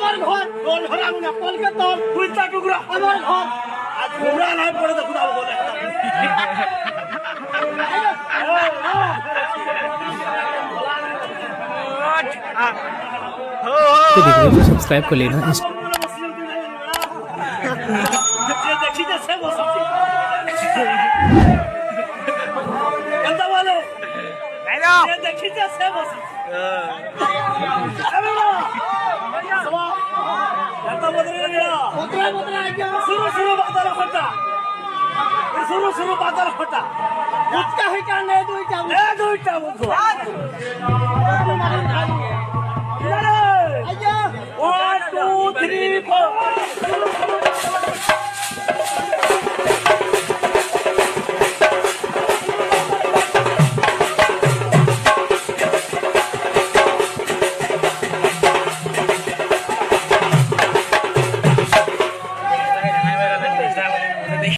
আমার ঘর তোর ঘর আমি না কলকে তোর কুইতা টুকরা আমার ঘর আজ ঘোড়া নাই পড়ে দেখো দাও বলে तो वीडियो को सब्सक्राइब कर लेना। देखी जैसे वो बोले देखी जैसे वो शुरू बादल फटा उसका ही क्या नहीं दुईटा बुझो